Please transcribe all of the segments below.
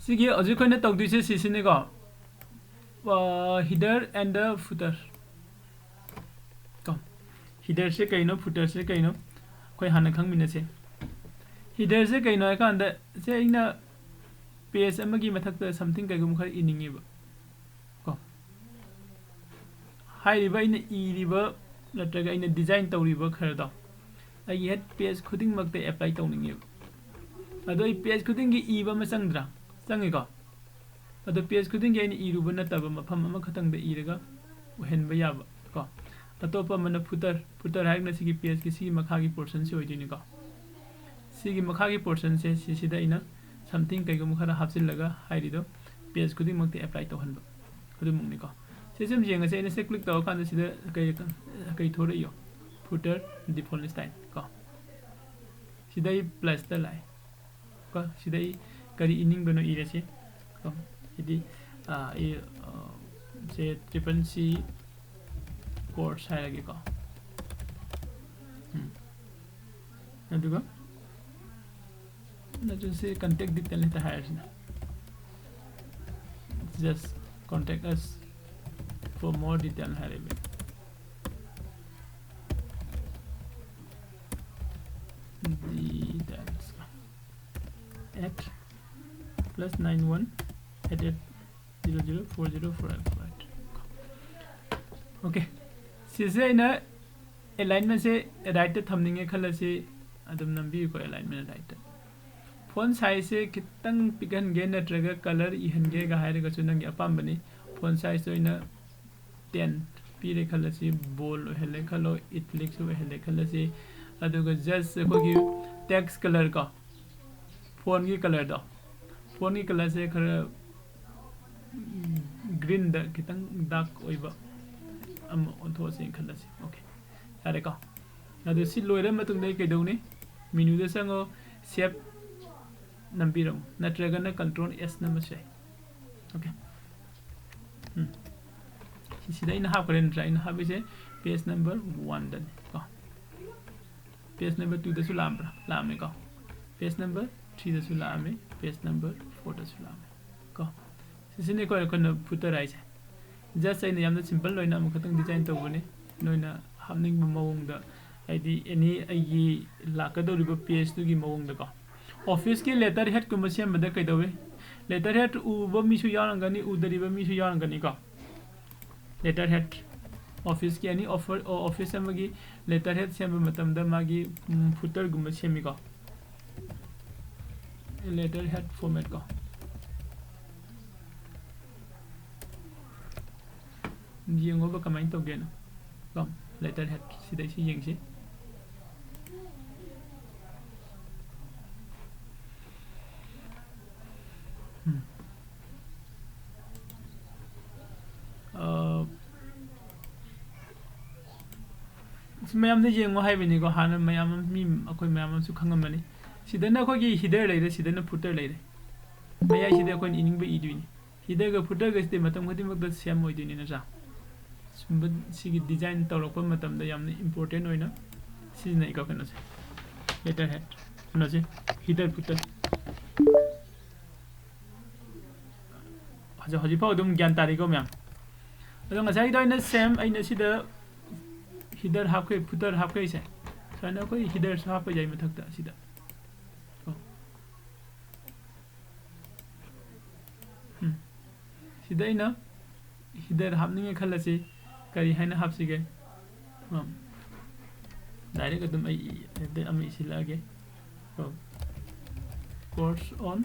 सिगी अजु कोइने तौदिसे सिसिने को header and the footer को header से कइनो footer से कइनो कोइ हाना खंगमिनसे header से कइनो है कांदा से इना पेज अमगी मथक समथिंग कइगुम खर इनिंगेबा को हाइरिबा इन इरिबा नत्रगा इन डिजाइन तौरिबा खर द आई हेड पेज खुदिंग मकते अप्लाई तौनिंगेबा अदो इ पेज खुदिंग की इबा म संगद्रा संगेको अदो पेज खुदिंग की इरुबा नतबा मफम अमा खतंग द इरगा वहेनबा याबा को अतोपा मन फुटर हाइग न सिगी पेज की सिगी मखा की पोर्शन से होइदिनि को सिगी मखा की पोर्शन से सिसिदा इना समथिंग कइगुम खरा हापसिल लगा हाइरिदो पेज खुदिंग मकते अप्लाई तौहनबा खुदिंग मुंगनि को सिस्टम जेंगा से इने से क्लिक तौ कान सिदा कइ थोरइयो फुटर डिफॉल्ट स्टाइल को सिदा प्लस द लाई को सिदा करी इनिंग बनो इरेसे को इदि से ट्रिपल सी कोर्स हाइरगे को अदुगा नजु से कांटेक्ट डिटेल लेता हाइरसिना just contact us for more detail हाइरबे details at +91 88004048 ओके सिसे इना अलाइनमेंट से राइट थमनिंगे खलसे अदम नंबी को अलाइनमेंट राइट फोन साइज से कितंग पिकन गे नत्रगा कलर इहनगे गा हाइरगा चुनंगे अपामबनी फोन साइज तो इना 10 पीरे खलसे बोल हेले खलो इटलिक्स हेले खलसे अदुगा जस्ट कोगी टेक्स्ट कलर का फोन की कलर दो फोन की कलर से खर ग्रीन द कितंग डार्क ओइबा अम ओथो से खलसे ओके यारे का अदु सि लोइरे मतुंग दे केदौनी मेनू दे संगो सेव नंबिरम नत्रगा न कंट्रोल एस नमसे ओके सिदा इन हाफ करेन ट्राइ इन हाफ से पेज नंबर 1 दन को पेज नंबर 2 दसु लामब्रा लामे को पेज नंबर 3 दसु लामे पेज नंबर 4 दसु लामे को सिसिने को कोन फुटर आइसे जस्ट इन याम सिंपल लोइना म खतंग डिजाइन तौबने नोइना हामनिंग मवंग द आईडी एनी आईगी लाकदोरिबो पेज तुगी मवंग द को ऑफिस के लेटर हेड कुम सेम बद कइदवे लेटर हेड उबो मिसु यारंगनी उदरिबो मिसु यारंगनी को लेटर हेड ऑफिस की एनी ऑफिस अमगी लेटर हेड सेम मतम द मागी फुटर गुम सेमी को लेटर हेड फॉर्मेट को येंगोबा कमाइन तोगेन को लेटर हेड सिदै सि येंगसि मैम ने येंगो हाइबनी को हाना मैम मी अखोय मैम सु खंगमनी सिदना खोगी हिडर लेरे सिदना फुटर लेरे मैया सिदे कोन इनिंग बे इदुनी हिडर ग फुटर ग सिदे मतम खदि मक द सेम ओइदुनी ना जा सिगी डिजाइन तौरप मतम द यामने इंपोर्टेंट होइना सिजना इका कनो से लेटर हेड कनो से हिडर फुटर हजो हजि पाउ दम ज्ञान तारिको मैम अदो ngасai दोइना सेम आइना सिदा हिडर हाफ के फुटर हाफ के से सना कोई हिडर हाफ जाय मथकता सिदा सिदा इना हिडर हाफनिंगे खलसे करी हैना हाफसिगे डायरेक्ट एकदम आई अमी सिलागे कोर्स ऑन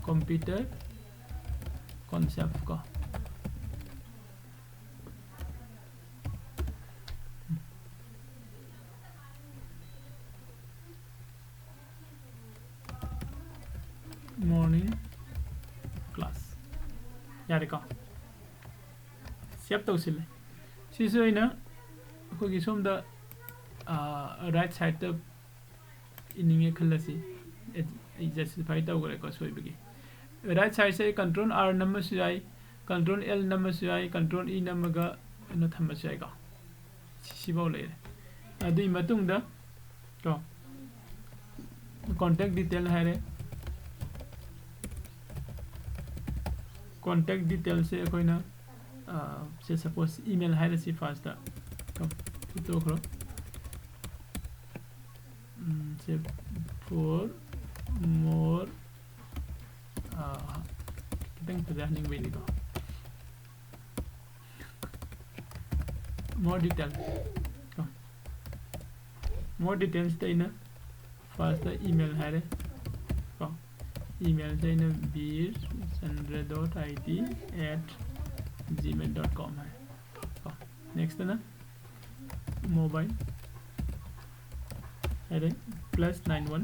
कंप्यूटर कॉन्सेप्ट का मॉर्निंग क्लास यारे का सेव तौसिले सिसो इना कोगी सोम द राइट साइड द इनिंगे खलसी जस्टिफाई तौगरे को सोइबगी राइट साइड से कंट्रोल आर नंबर सुई कंट्रोल एल नंबर सुई कंट्रोल ई नंबर गा नो थम सुई का सिबाव लेरे अदुई मतुंग द को कांटेक्ट डिटेल हारे contact details se koina se suppose email hai si first da to kro se for more kitang presenting way ko more details more details ta ina first the email hai re ko email ta ina beersandra.it@gmail.com hai ko next na mobile hai re +91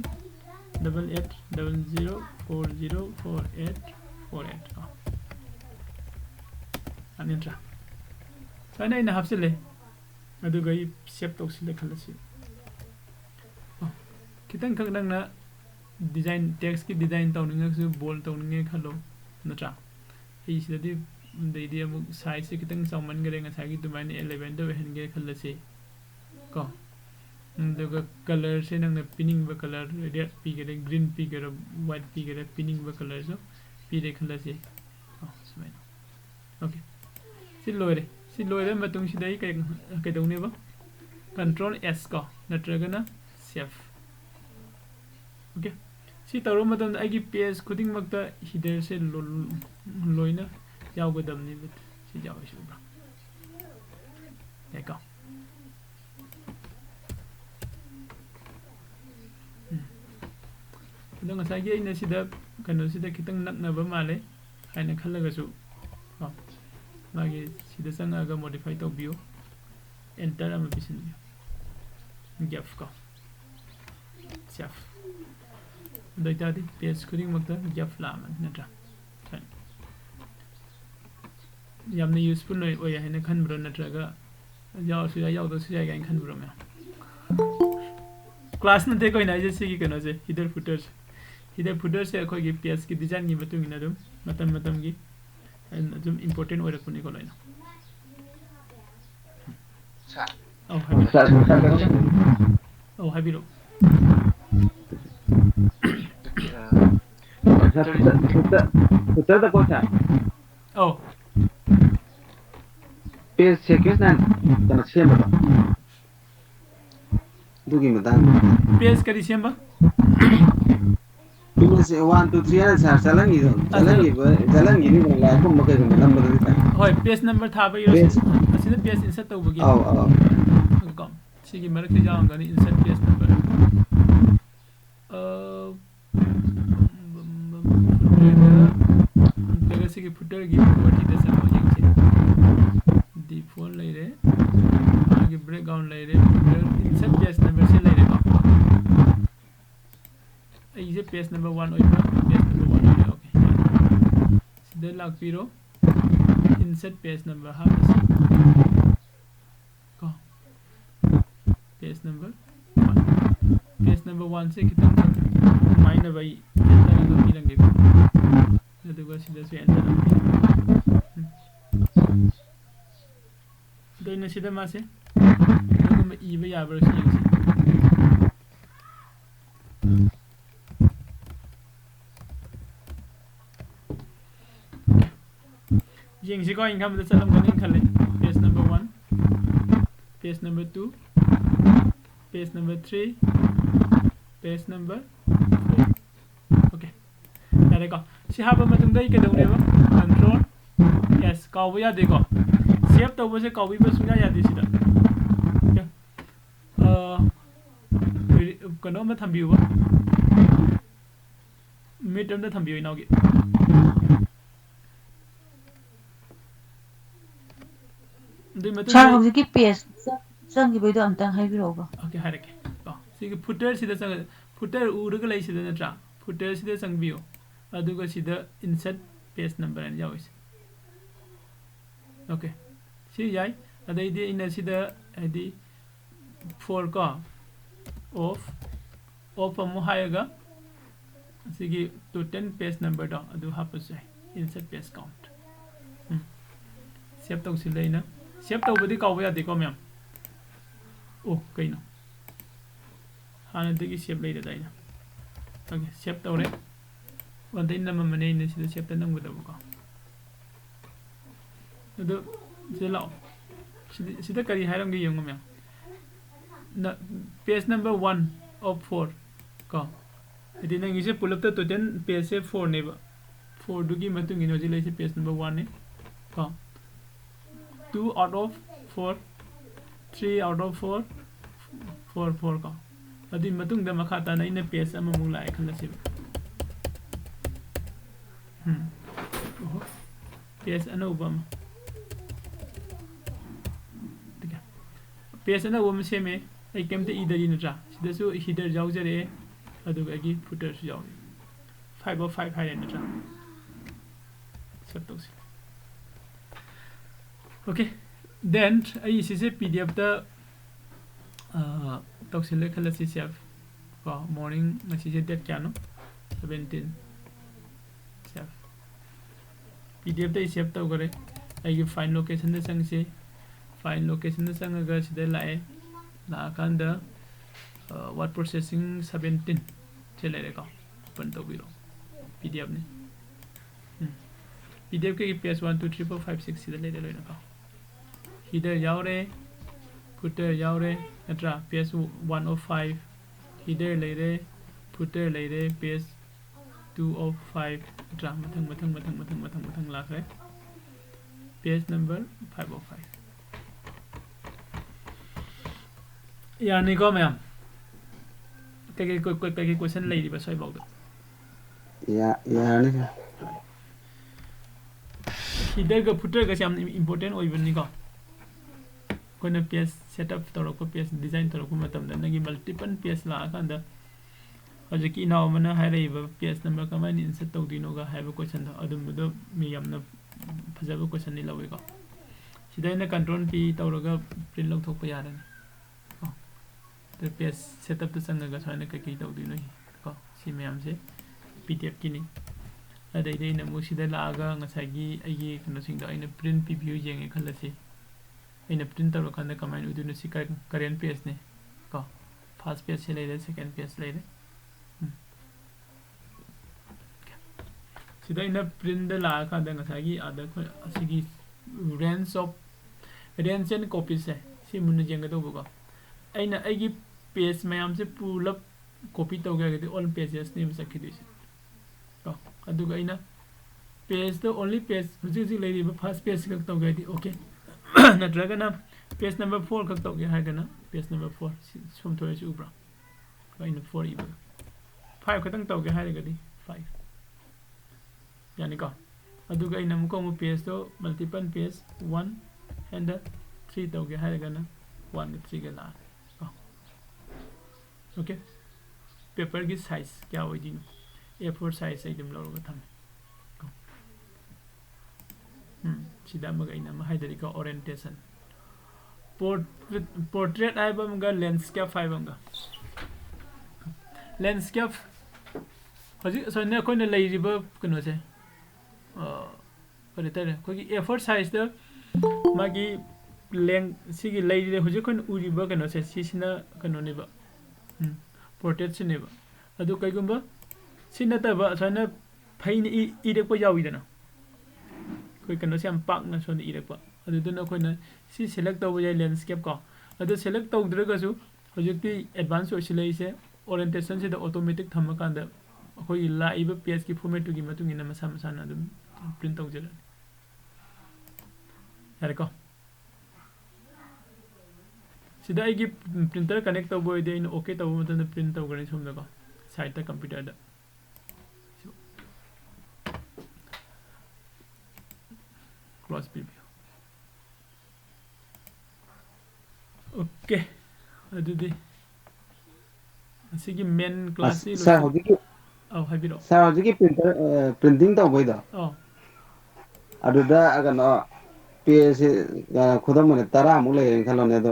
8800404848 ko anintra sana ina hapsile adu gai save toksile khalasi kitang khak nang na design text ki design tawninga su bold tawninga khalo natra ei sidadi deidi amu size se kitang chawman gare nga sagi tumain 11 do hen ge khalasi ko daga color se nang na pinning ba color red pi gare green pi gare white pi gare pinning ba color so pi re khalasi smai okay si loire matung sidai kai dawne ba control s ko natraga na save okay si tawro matam aigi page khuding makta header se loina yaw ni but si jaw isu ba eko dang sa gi ina sida kanu sida kitang nakna ba male haina khalaga su magi sida sanga ga modify to view enter am bisin gap ko save data di page khuding makta gap laman natra yamna useful noi oya haina khanbro natraga yaw su yaw do su ya ga khanbro me class na de koina je sigi kano je header footer se khoi gi page ki design gi matung ina dum matam gi dum important ora kuni ko loina habiro footer da kocha page sequence nan tan sema dugi madan page kari sema Page 1 2 3 ana sar salangi ni la ko makai number da hoy page number tha ba yoro asina page insert to bugi kom sigi mar ke jaang gani insert page number daga sigi footer gi property da sa ho jeng default lai re agi background lai re footer insert page number se lai re ko ai je page number 1 oiba page number 1 oiba okay sida lag piro insert page number ha ko page number 1 se kita maina bai enter ga bilang ge aduga sida se enter doina sida ma se aduga iba ya bar se yeng si ko income da salam ganin khale page number 1 page number 2 page number 3 page number 4 okay tare ko si haba matung dai ke dawne ba control s ka ya de ko save to bo se ka wi ba sunya ya de sida kono ma thambiu ba midterm da thambiu inaw ge Chang hꯧji page sang gi boido amtang haibiroga okay harake sigi footer sida sang footer uruga lai sida natra footer sida sang bio aduga sida insert page number and yawis okay si yai adai de ina sida adi 4 ko off amu hayaga sigi to 10 page number da adu hapusai insert page count save tong silaina save tawbadi kawba yade ko mem kaino hana dagi save lai da daina okay save tawre wanda inna mamane ne sida save ta nang budaba ko ꯑꯗꯨ ꯁꯤꯗ ꯂꯥꯛꯑꯣ ꯁꯤꯗ ꯀꯔꯤ ꯍꯥꯏꯔꯝꯒꯦ ꯌꯦꯡꯉꯣ ꯃꯌꯥꯝ page number 1 of 4 ꯀꯣ ꯍꯥꯏꯗꯤ ꯅꯪꯒꯤꯁꯦ ꯄꯨꯂꯞꯇ ꯇꯣꯇꯦꯜ ꯄꯦꯖꯁꯦ 4 ꯅꯦꯕ 4 ꯗꯨꯒꯤ ꯃꯇꯨꯡ ꯏꯟꯅ ꯍꯧꯖꯤꯛ ꯂꯩꯁꯦ ꯄꯦꯖ ꯅꯝꯕꯔ 1 ꯅꯦ ꯀꯣ 2 out of 4 3 out of 4 4 ꯀꯣ ꯑꯗꯨꯒꯤ ꯃꯇꯨꯡꯗ ꯃꯈꯥ ꯇꯥꯅ ꯑꯩꯅ ꯄꯦꯖ ꯑꯃꯃꯨꯛ ꯂꯥꯛꯑꯦ ꯈꯜꯂꯁꯦꯕ ꯄꯦꯖ ꯑꯅꯧꯕ ꯑꯃ ꯄꯦꯖ ꯑꯅꯧꯕ ꯑꯃ ꯁꯦꯝꯃꯦ ꯑꯩ ꯀꯩꯝꯇ ꯏꯗꯔꯤ ꯅꯠꯇ꯭ꯔꯥ ꯁꯤꯗꯁꯨ ꯍꯤꯗꯔ ꯌꯥꯎꯖꯔꯛꯑꯦ ꯑꯗꯨꯒ ꯑꯩꯒꯤ ꯐꯨꯇꯔꯁꯨ ꯌꯥꯎꯔꯦ 5 of 5 ꯍꯥꯏꯔꯦ ꯅꯠꯇ꯭ꯔꯥ ꯁꯦꯞ ꯇꯧꯁꯤ ओके देन आई सिसे पीडीएफ दा तौसिले खलसी सेव को मॉर्निंग मसीजे डेट क्या नो 17 सेव पीडीएफ दा सेव तौ करे आई फाइन लोकेशन दा संग से फाइन लोकेशन दा संग अगर सिदे लाए ला कांदा वर्ड प्रोसेसिंग 17 चले रे को ओपन तो बिरो पीडीएफ ने पीडीएफ के पेज 1 2 3 4 5 6 सिदे ले ले को header yaure footer yaure natra page 1 of 5 header leire footer leire page 2 of 5 natra mathang lakre page number 5 of 5 yani ko ma'am kay question leiri ba soi bawda ya ni header ga footer ga sam important oibani ko कोने page setup तौरको page design तौरको मतमदा नगी multiple page ला कांदा हजकी इनाव मना हाइरेब पेज नंबर कमाइन इंसर्ट तौदिनोगा हाइब क्वेश्चन द अदुमदो मी यामना फजब क्वेश्चन नि लवेको सिदाइना कंट्रोल पी तौरगा प्रिंट लौथोक यारनी को द पेज सेटअप त संगगा सने ककी तौदिनो को सि मयाम से पीडीएफ किनी अदैदै नमु सिदा लागा ngसागी आइगी कनो सिंग द आइना प्रिंट प्रीव्यू जेंगे खलसी इन प्रिंट तौर कांदा कमाइन उदुनो सि करेंट पेज ने को फर्स्ट पेज से लेरे सेकंड पेज लेरे सिदा इन प्रिंट द ला कांदा ngसागी अदर असिगी रेंज एंड कॉपीज से सि मुन जेंगा तो बको आइना आइगी पेज मयाम से पुलअप कॉपी तौगे गदि ऑल पेजेस ने सकखिदिस को अदुगा आइना पेज तो ओनली पेज हुजी लेरी फर्स्ट पेज का तौगे दि ओके नत्रगना पेज नंबर 4 खक तौगे हागना पेज नंबर 4 सोम थोय उब्रा इन 4 इबा 5 खतंग तौगे हागदी 5 यानी को अदुगा इन मुको मु पेज तो मल्टीपल पेज 1 एंड 3 तौगे हागना 1 3 के ला ओके पेपर की साइज क्या होइदिन A4 साइज एकदम लौरगा थम सिदा मग इन म हाइदरिका ओरिएंटेशन पोर्ट्रेट आइबा मगा लैंडस्केप आइबा लैंडस्केप हजि सने कोइन लेरिबा कनो से करि तरे कोगी A4 साइज द मागी लेंग सिगी लेरि हजि कोइन उरिबा कनो से सिसिना कनो नेबा पोर्ट्रेट सिनेबा अदु कइगुंबा सिनतबा सने फैनि इरेको याविदना कोई कनो से हम पाक न सोन इरेको अदुदुना कोइना सि सिलेक्ट तौबा जाय लैंडस्केप को अदु सिलेक्ट तौद्रगसु हजि एडवांस ओसिलेइसे ओरिएंटेशन से द ऑटोमेटिक थम कांदा कोई लाइव पेज की फॉर्मेट की मतुंग इन मसा मसा ना दम प्रिंट तौजर यारेको सिदा आइगी प्रिंटर कनेक्ट तौबो इदे इन ओके तौबो मतन प्रिंट तौगरे सोमदको साइट ता कंप्यूटर दा क्लोज प्रीव्यू ओके अदुदी असिगी मेन क्लास सी सर हौजिकी हाइबिरो सर हौजिकी प्रिंटर प्रिंटिंग तौबोइदा अदुदा अगनो पेज खुदम ने 10 मु लेन खलोने दो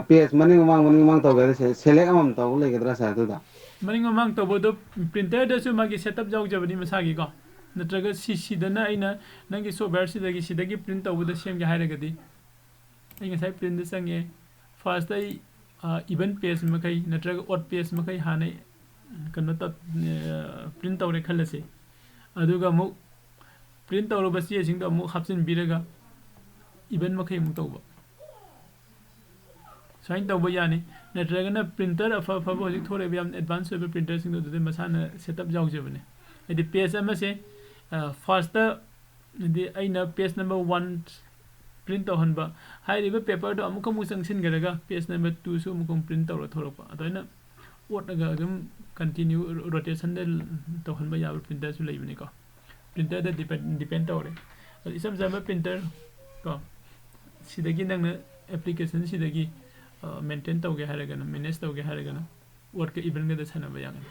पेज मनिंग मांग तौगे सेलेक्ट अमम तौ लेगदरा सर दुदा मनिंग मांग तौबोदो प्रिंटर दसु मागी सेटअप जाउजबनी मसागी को नत्रगा सीसीदना आइना नंगी सॉफ्टवेयर सिदगी प्रिंट तौबोदा सेमगे हाइरगदी आई ngasai प्रिंट संगे फर्स्ट आई इवन पेज मखै नत्रगा ओड पेज मखै हानै कनो त प्रिंट तौरे खलसे अदुगा मु प्रिंट तौरबा चेसिंग द मु हापसिन बिरगा इवेंट मखै मुक तौबा साइन तौबा यानी नत्रगना प्रिंटर अफ अफब हजिक थोरे बियाम एडवांस ओइबा प्रिंटर सिंग दो मसाना सेटअप जाउजबने यदि पेज अमा से फर्स्ट यदि अइना पेज नंबर 1 प्रिंट तौहनबा हाइरिबा पेपर दो अमुक मु संगसिनगरगा पेज नंबर 2 सु मुक प्रिंट तौर थोरपा अदोइना ओटगा अदुम कंटिन्यू रोटेशन दे तौहनबा याब प्रिंटर सु लेबने को प्रिंटर दे डिपेंड तौरे इसम जमा प्रिंटर को सिदगी नंगना एप्लीकेशन सिदगी मेंटेन तौगे हारगना मैनेज तौगे हारगना वर्क इवेंट गदा सनबा यागन